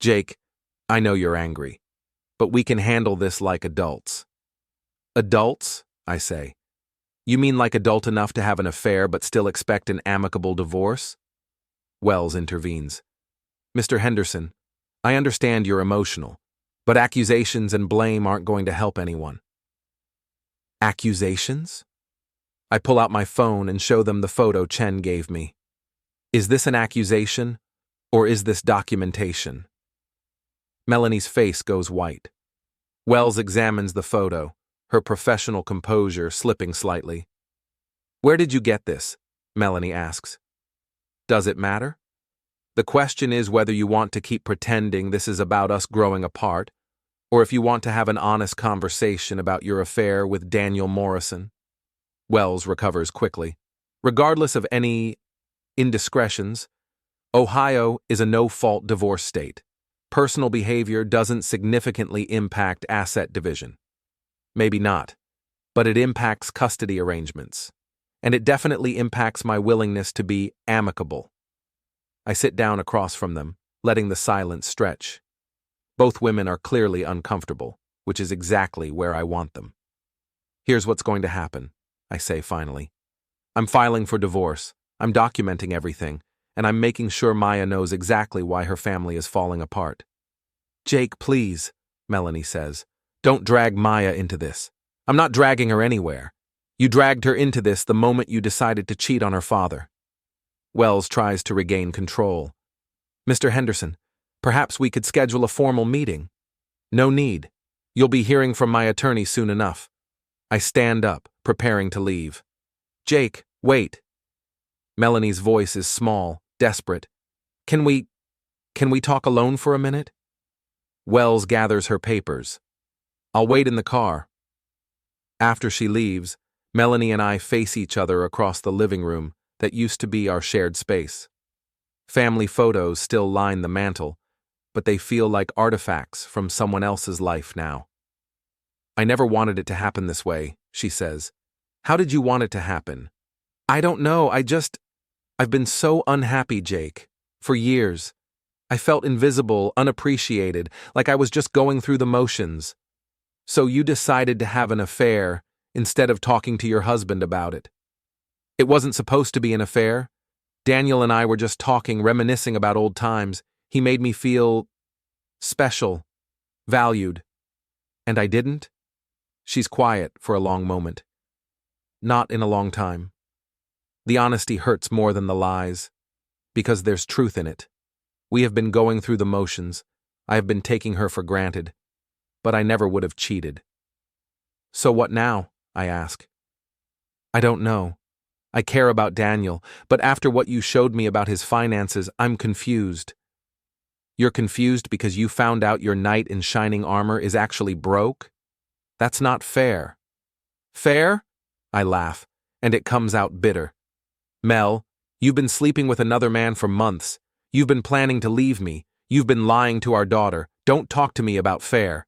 "Jake, I know you're angry, but we can handle this like adults." "Adults?" I say. "You mean like adult enough to have an affair but still expect an amicable divorce?" Wells intervenes. "Mr. Henderson, I understand you're emotional, but accusations and blame aren't going to help anyone." "Accusations?" I pull out my phone and show them the photo Chen gave me. "Is this an accusation, or is this documentation?" Melanie's face goes white. Wells examines the photo, her professional composure slipping slightly. "Where did you get this?" Melanie asks. "Does it matter? The question is whether you want to keep pretending this is about us growing apart, or if you want to have an honest conversation about your affair with Daniel Morrison." Wells recovers quickly. "Regardless of any indiscretions, Ohio is a no-fault divorce state. Personal behavior doesn't significantly impact asset division. Maybe not, but it impacts custody arrangements. And it definitely impacts my willingness to be amicable." I sit down across from them, letting the silence stretch. Both women are clearly uncomfortable, which is exactly where I want them. "Here's what's going to happen," I say finally. "I'm filing for divorce, I'm documenting everything, and I'm making sure Maya knows exactly why her family is falling apart." "Jake, please," Melanie says. "Don't drag Maya into this. I'm not dragging her anywhere. You dragged her into this the moment you decided to cheat on her father." Wells tries to regain control. "Mr. Henderson, perhaps we could schedule a formal meeting." "No need. You'll be hearing from my attorney soon enough." I stand up, preparing to leave. "Jake, wait." Melanie's voice is small, desperate. Can we talk alone for a minute?" Wells gathers her papers. "I'll wait in the car." After she leaves, Melanie and I face each other across the living room that used to be our shared space. Family photos still line the mantel, but they feel like artifacts from someone else's life now. "I never wanted it to happen this way," she says. "How did you want it to happen?" "I don't know, I've been so unhappy, Jake. For years. I felt invisible, unappreciated, like I was just going through the motions. So you decided to have an affair instead of talking to your husband about it. It wasn't supposed to be an affair. Daniel and I were just talking, reminiscing about old times. He made me feel special, valued. And I didn't?" She's quiet for a long moment. "Not in a long time. The honesty hurts more than the lies, because there's truth in it. We have been going through the motions. I have been taking her for granted, but I never would have cheated." "So what now?" I ask. "I don't know. I care about Daniel, but after what you showed me about his finances, I'm confused." "You're confused because you found out your knight in shining armor is actually broke? That's not fair." "Fair?" I laugh, and it comes out bitter. "Mel, you've been sleeping with another man for months. You've been planning to leave me. You've been lying to our daughter. Don't talk to me about fair."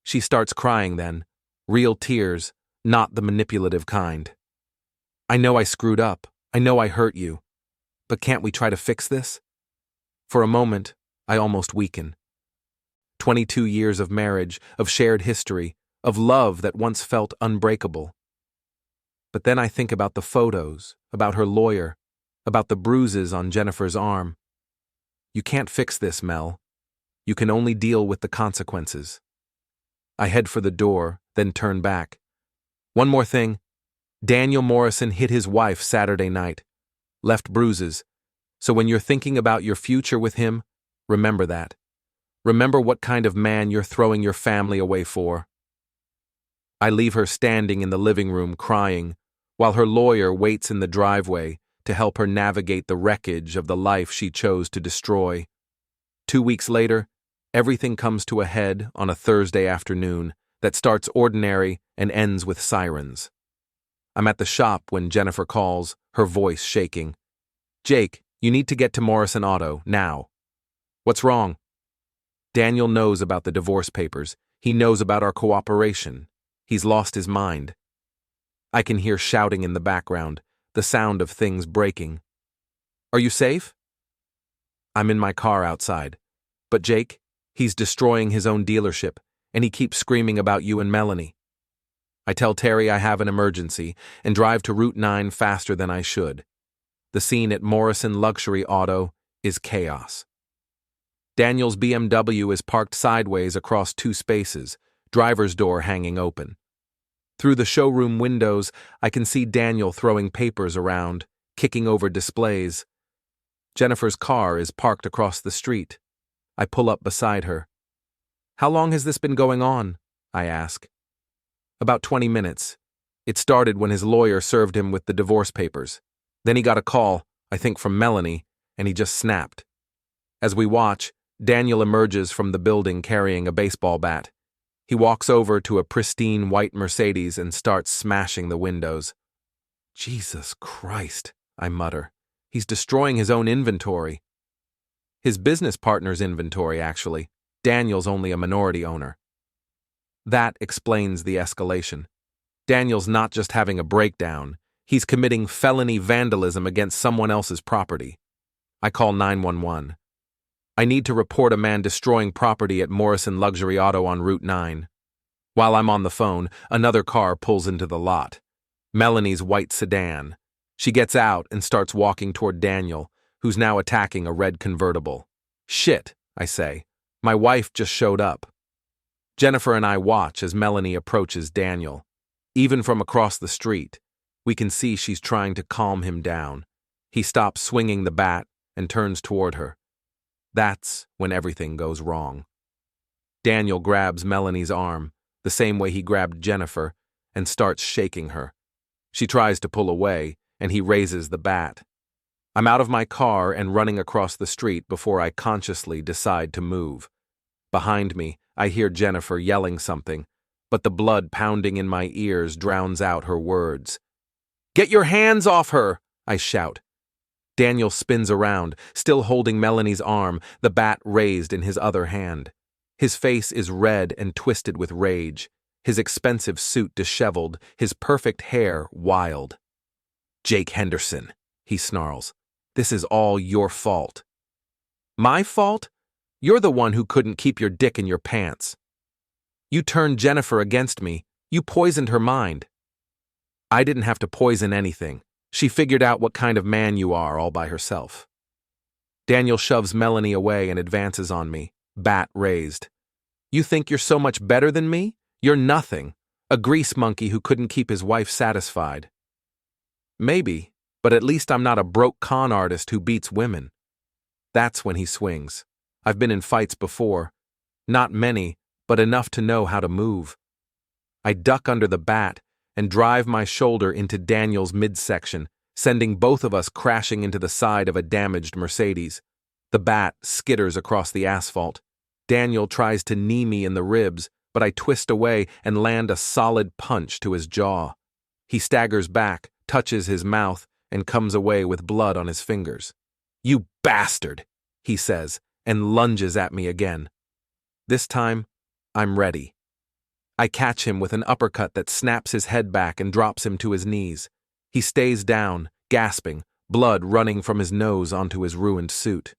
She starts crying then. Real tears, not the manipulative kind. I know I screwed up. I know I hurt you. But can't we try to fix this? For a moment, I almost weaken. 22 years of marriage, of shared history, of love that once felt unbreakable. But then I think about the photos, about her lawyer, about the bruises on Jennifer's arm. You can't fix this, Mel. You can only deal with the consequences. I head for the door, then turn back. One more thing. Daniel Morrison hit his wife Saturday night. Left bruises. So when you're thinking about your future with him, remember that. Remember what kind of man you're throwing your family away for. I leave her standing in the living room crying, while her lawyer waits in the driveway to help her navigate the wreckage of the life she chose to destroy. 2 weeks later, everything comes to a head on a Thursday afternoon that starts ordinary and ends with sirens. I'm at the shop when Jennifer calls, her voice shaking. Jake, you need to get to Morrison Auto, now. What's wrong? Daniel knows about the divorce papers. He knows about our cooperation. He's lost his mind. I can hear shouting in the background, the sound of things breaking. Are you safe? I'm in my car outside. But Jake, he's destroying his own dealership, and he keeps screaming about you and Melanie. I tell Terry I have an emergency and drive to Route 9 faster than I should. The scene at Morrison Luxury Auto is chaos. Daniel's BMW is parked sideways across 2 spaces, driver's door hanging open. Through the showroom windows, I can see Daniel throwing papers around, kicking over displays. Jennifer's car is parked across the street. I pull up beside her. How long has this been going on? I ask. About 20 minutes. It started when his lawyer served him with the divorce papers. Then he got a call, I think from Melanie, and he just snapped. As we watch, Daniel emerges from the building carrying a baseball bat. He walks over to a pristine white Mercedes and starts smashing the windows. Jesus Christ, I mutter. He's destroying his own inventory. His business partner's inventory, actually. Daniel's only a minority owner. That explains the escalation. Daniel's not just having a breakdown. He's committing felony vandalism against someone else's property. I call 911. I need to report a man destroying property at Morrison Luxury Auto on Route 9. While I'm on the phone, another car pulls into the lot. Melanie's white sedan. She gets out and starts walking toward Daniel, who's now attacking a red convertible. Shit, I say. My wife just showed up. Jennifer and I watch as Melanie approaches Daniel. Even from across the street, we can see she's trying to calm him down. He stops swinging the bat and turns toward her. That's when everything goes wrong. Daniel grabs Melanie's arm, the same way he grabbed Jennifer, and starts shaking her. She tries to pull away, and he raises the bat. I'm out of my car and running across the street before I consciously decide to move. Behind me, I hear Jennifer yelling something, but the blood pounding in my ears drowns out her words. Get your hands off her! I shout. Daniel spins around, still holding Melanie's arm, the bat raised in his other hand. His face is red and twisted with rage, his expensive suit disheveled, his perfect hair wild. Jake Henderson, he snarls. This is all your fault. My fault? You're the one who couldn't keep your dick in your pants. You turned Jennifer against me. You poisoned her mind. I didn't have to poison anything. She figured out what kind of man you are all by herself. Daniel shoves Melanie away and advances on me, bat raised. You think you're so much better than me? You're nothing. A grease monkey who couldn't keep his wife satisfied. Maybe, but at least I'm not a broke con artist who beats women. That's when he swings. I've been in fights before. Not many, but enough to know how to move. I duck under the bat and drive my shoulder into Daniel's midsection, sending both of us crashing into the side of a damaged Mercedes. The bat skitters across the asphalt. Daniel tries to knee me in the ribs, but I twist away and land a solid punch to his jaw. He staggers back, touches his mouth, and comes away with blood on his fingers. You bastard, he says, and lunges at me again. This time, I'm ready. I catch him with an uppercut that snaps his head back and drops him to his knees. He stays down, gasping, blood running from his nose onto his ruined suit.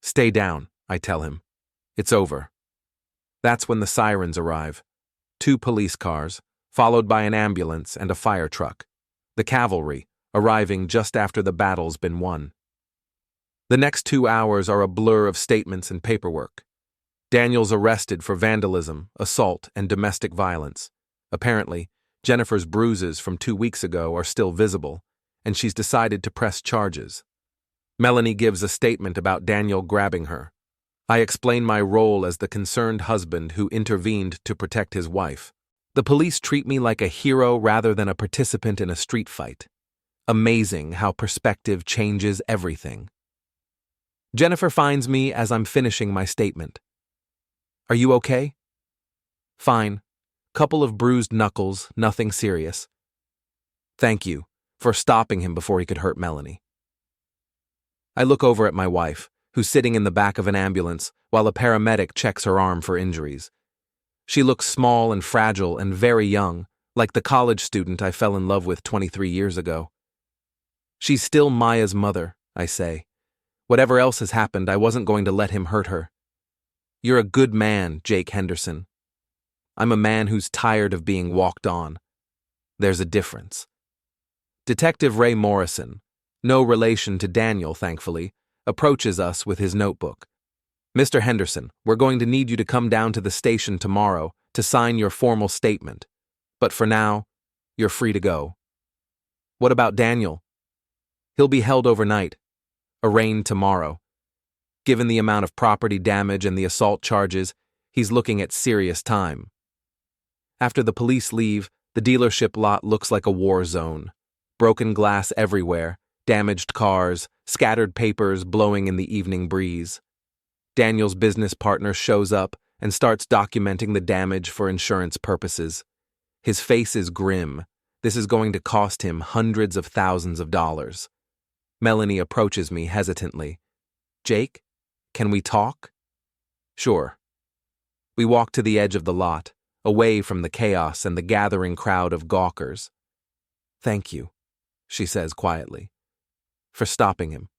"Stay down," I tell him. "It's over." That's when the sirens arrive. 2 police cars, followed by an ambulance and a fire truck. The cavalry, arriving just after the battle's been won. The next 2 hours are a blur of statements and paperwork. Daniel's arrested for vandalism, assault, and domestic violence. Apparently, Jennifer's bruises from 2 weeks ago are still visible, and she's decided to press charges. Melanie gives a statement about Daniel grabbing her. I explain my role as the concerned husband who intervened to protect his wife. The police treat me like a hero rather than a participant in a street fight. Amazing how perspective changes everything. Jennifer finds me as I'm finishing my statement. "Are you okay?" "Fine. Couple of bruised knuckles, nothing serious." "Thank you for stopping him before he could hurt Melanie." I look over at my wife, who's sitting in the back of an ambulance while a paramedic checks her arm for injuries. She looks small and fragile and very young, like the college student I fell in love with 23 years ago. "She's still Maya's mother," I say. "Whatever else has happened, I wasn't going to let him hurt her." "You're a good man, Jake Henderson." "I'm a man who's tired of being walked on." There's a difference. Detective Ray Morrison, no relation to Daniel, thankfully, approaches us with his notebook. "Mr. Henderson, we're going to need you to come down to the station tomorrow to sign your formal statement. But for now, you're free to go." "What about Daniel?" "He'll be held overnight, arraigned tomorrow. Given the amount of property damage and the assault charges, he's looking at serious time." After the police leave, the dealership lot looks like a war zone. Broken glass everywhere, damaged cars, scattered papers blowing in the evening breeze. Daniel's business partner shows up and starts documenting the damage for insurance purposes. His face is grim. This is going to cost him hundreds of thousands of dollars. Melanie approaches me hesitantly. "Jake, can we talk?" "Sure." We walk to the edge of the lot, away from the chaos and the gathering crowd of gawkers. "Thank you," she says quietly, "for stopping him."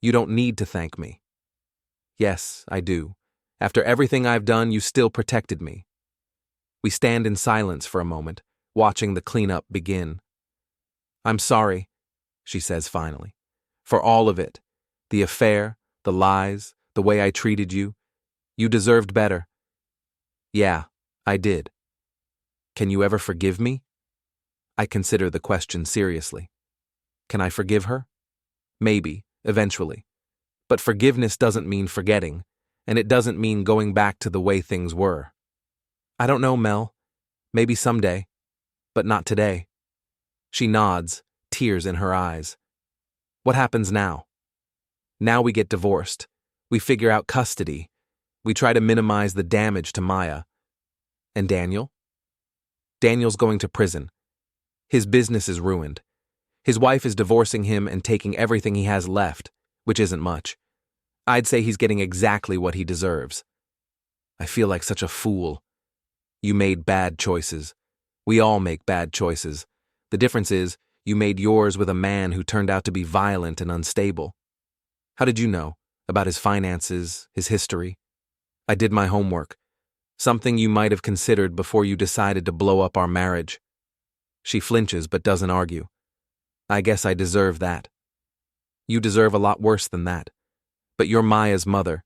"You don't need to thank me." "Yes, I do. After everything I've done, you still protected me." We stand in silence for a moment, watching the cleanup begin. "I'm sorry," she says finally, "for all of it. The affair, the lies, the way I treated you. You deserved better." "Yeah, I did." "Can you ever forgive me?" I consider the question seriously. Can I forgive her? Maybe, eventually. But forgiveness doesn't mean forgetting, and it doesn't mean going back to the way things were. "I don't know, Mel. Maybe someday. But not today." She nods, tears in her eyes. "What happens now?" "Now we get divorced. We figure out custody. We try to minimize the damage to Maya." "And Daniel?" "Daniel's going to prison. His business is ruined. His wife is divorcing him and taking everything he has left, which isn't much. I'd say he's getting exactly what he deserves." I feel like such a fool. "You made bad choices. We all make bad choices. The difference is, you made yours with a man who turned out to be violent and unstable." "How did you know? About his finances, his history?" "I did my homework. Something you might have considered before you decided to blow up our marriage." She flinches but doesn't argue. "I guess I deserve that." "You deserve a lot worse than that. But you're Maya's mother,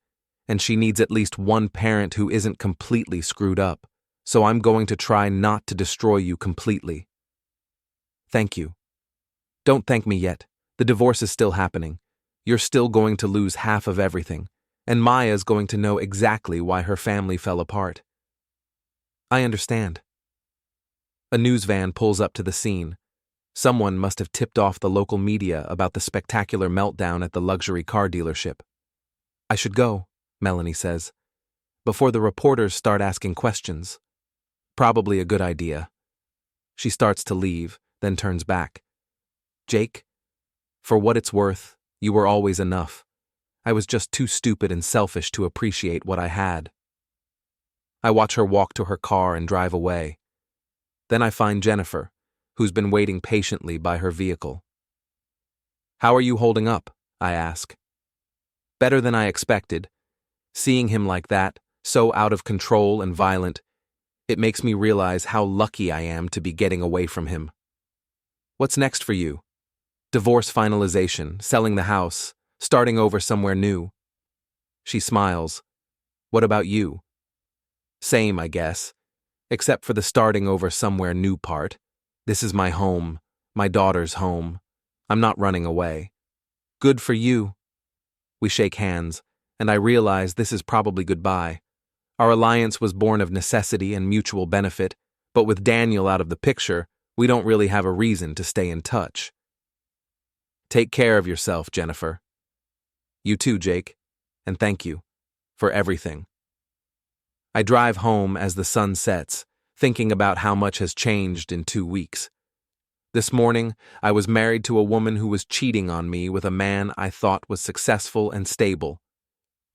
and she needs at least one parent who isn't completely screwed up, so I'm going to try not to destroy you completely." "Thank you." "Don't thank me yet. The divorce is still happening. You're still going to lose half of everything, and Maya's going to know exactly why her family fell apart." "I understand." A news van pulls up to the scene. Someone must have tipped off the local media about the spectacular meltdown at the luxury car dealership. "I should go," Melanie says, "before the reporters start asking questions." "Probably a good idea." She starts to leave, then turns back. "Jake, for what it's worth, you were always enough. I was just too stupid and selfish to appreciate what I had." I watch her walk to her car and drive away. Then I find Jennifer, who's been waiting patiently by her vehicle. "How are you holding up?" I ask. Better than I expected. Seeing him like that, so out of control and violent, it makes me realize how lucky I am to be getting away from him. "What's next for you?" "Divorce finalization, selling the house, starting over somewhere new." She smiles. "What about you?" "Same, I guess, except for the starting over somewhere new part. This is my home, my daughter's home. I'm not running away." "Good for you." We shake hands, and I realize this is probably goodbye. Our alliance was born of necessity and mutual benefit, but with Daniel out of the picture, we don't really have a reason to stay in touch. "Take care of yourself, Jennifer." "You too, Jake, and thank you for everything." I drive home as the sun sets, thinking about how much has changed in 2 weeks. This morning, I was married to a woman who was cheating on me with a man I thought was successful and stable.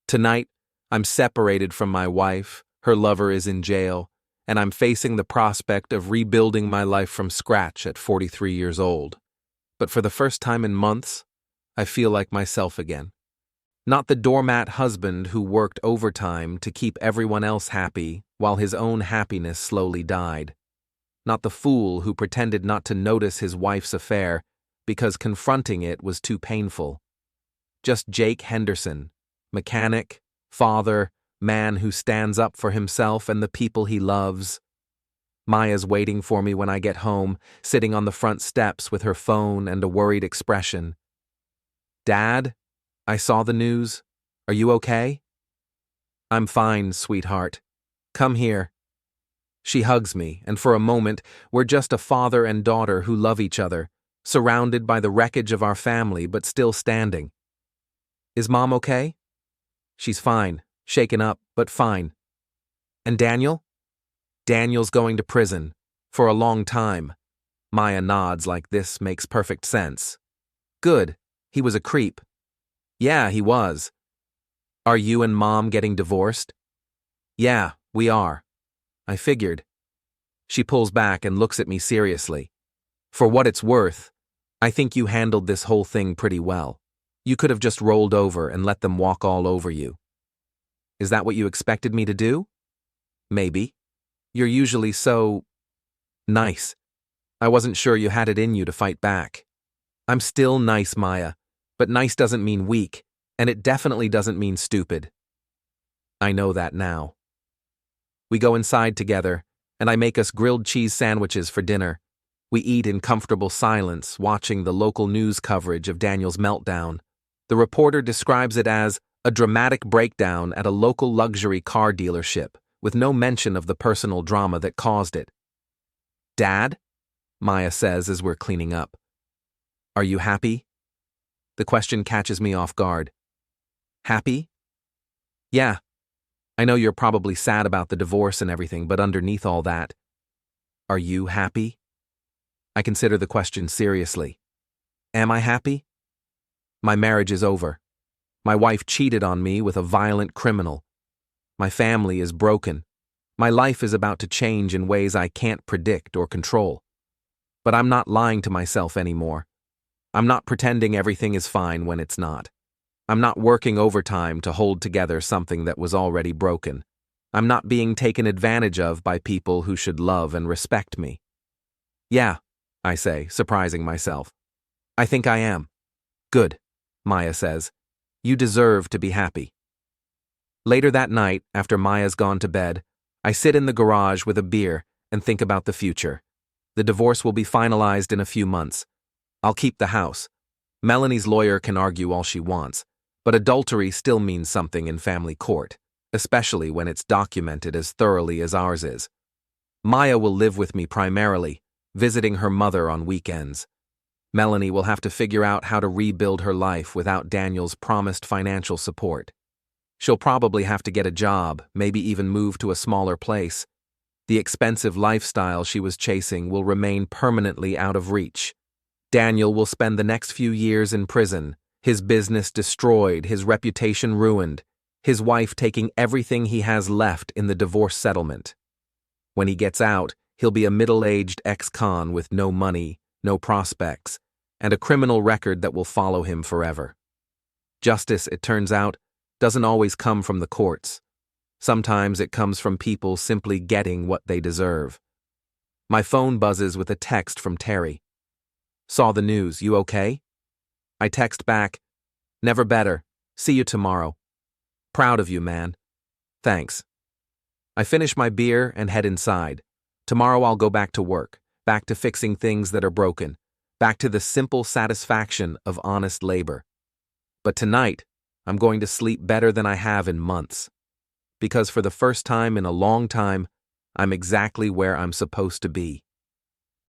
Tonight, I'm separated from my wife, her lover is in jail, and I'm facing the prospect of rebuilding my life from scratch at 43 years old. But for the first time in months, I feel like myself again. Not the doormat husband who worked overtime to keep everyone else happy while his own happiness slowly died. Not the fool who pretended not to notice his wife's affair because confronting it was too painful. Just Jake Henderson, mechanic, father, man who stands up for himself and the people he loves. Maya's waiting for me when I get home, sitting on the front steps with her phone and a worried expression. "Dad, I saw the news. Are you okay?" "I'm fine, sweetheart. Come here." She hugs me, and for a moment, we're just a father and daughter who love each other, surrounded by the wreckage of our family but still standing. "Is Mom okay?" "She's fine, shaken up, but fine." "And Daniel?" "Daniel's going to prison. For a long time." Maya nods like this makes perfect sense. "Good. He was a creep." "Yeah, he was." "Are you and Mom getting divorced?" "Yeah, we are." "I figured." She pulls back and looks at me seriously. "For what it's worth, I think you handled this whole thing pretty well. You could have just rolled over and let them walk all over you." "Is that what you expected me to do?" "Maybe. You're usually so nice. I wasn't sure you had it in you to fight back." "I'm still nice, Maya, but nice doesn't mean weak, and it definitely doesn't mean stupid." "I know that now." We go inside together, and I make us grilled cheese sandwiches for dinner. We eat in comfortable silence, watching the local news coverage of Daniel's meltdown. The reporter describes it as a dramatic breakdown at a local luxury car dealership, with no mention of the personal drama that caused it. "Dad?" Maya says as we're cleaning up. "Are you happy?" The question catches me off guard. "Happy?" "Yeah. I know you're probably sad about the divorce and everything, but underneath all that, are you happy?" I consider the question seriously. Am I happy? My marriage is over. My wife cheated on me with a violent criminal. My family is broken. My life is about to change in ways I can't predict or control. But I'm not lying to myself anymore. I'm not pretending everything is fine when it's not. I'm not working overtime to hold together something that was already broken. I'm not being taken advantage of by people who should love and respect me. "Yeah," I say, surprising myself. "I think I am." "Good," Maya says. "You deserve to be happy." Later that night, after Maya's gone to bed, I sit in the garage with a beer and think about the future. The divorce will be finalized in a few months. I'll keep the house. Melanie's lawyer can argue all she wants, but adultery still means something in family court, especially when it's documented as thoroughly as ours is. Maya will live with me primarily, visiting her mother on weekends. Melanie will have to figure out how to rebuild her life without Daniel's promised financial support. She'll probably have to get a job, maybe even move to a smaller place. The expensive lifestyle she was chasing will remain permanently out of reach. Daniel will spend the next few years in prison, his business destroyed, his reputation ruined. His wife taking everything he has left in the divorce settlement. When he gets out, he'll be a middle-aged ex-con with no money, no prospects, and a criminal record that will follow him forever. Justice, it turns out, doesn't always come from the courts. Sometimes it comes from people simply getting what they deserve. My phone buzzes with a text from Terry. "Saw the news, you okay?" I text back, "Never better. See you tomorrow. Proud of you, man. Thanks." I finish my beer and head inside. Tomorrow I'll go back to work, back to fixing things that are broken, back to the simple satisfaction of honest labor. But tonight, I'm going to sleep better than I have in months. Because for the first time in a long time, I'm exactly where I'm supposed to be.